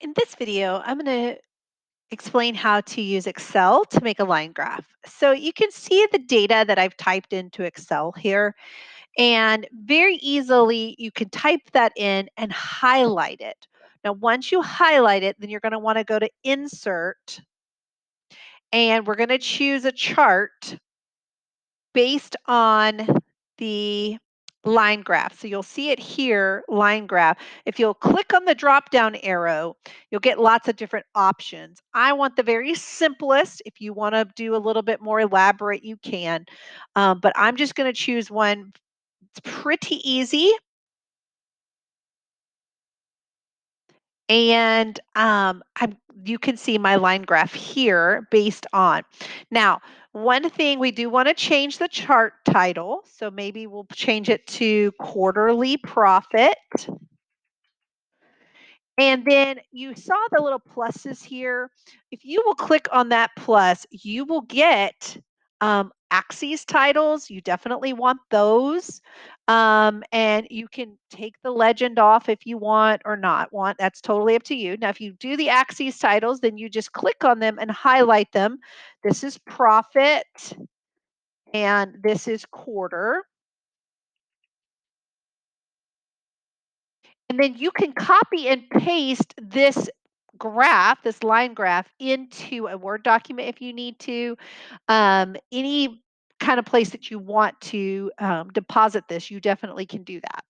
In this video, I'm going to explain how to use Excel to make a line graph. So you can see the data that I've typed into Excel here, and very easily you can type that in and highlight it. Now, once you highlight it, then you're going to want to go to Insert, and we're going to choose a chart based on the line graph. So you'll see it here, line graph. If you'll click on the drop down arrow, you'll get lots of different options. I want the very simplest. If you want to do a little bit more elaborate, you can. But I'm just going to choose one. It's pretty easy. And you can see my line graph here based on. Now, one thing we do want to change the chart title. So maybe we'll change it to quarterly profit. And then you saw the little pluses here. If you will click on that plus, you will get axes titles. You definitely want those. And you can take the legend off if you want or not want. That's totally up to you. Now, if you do the axes titles, then you just click on them and highlight them. This is profit and this is quarter. And then you can copy and paste this graph, this line graph, into a Word document if you need to. Any kind of place that you want to deposit this, you definitely can do that.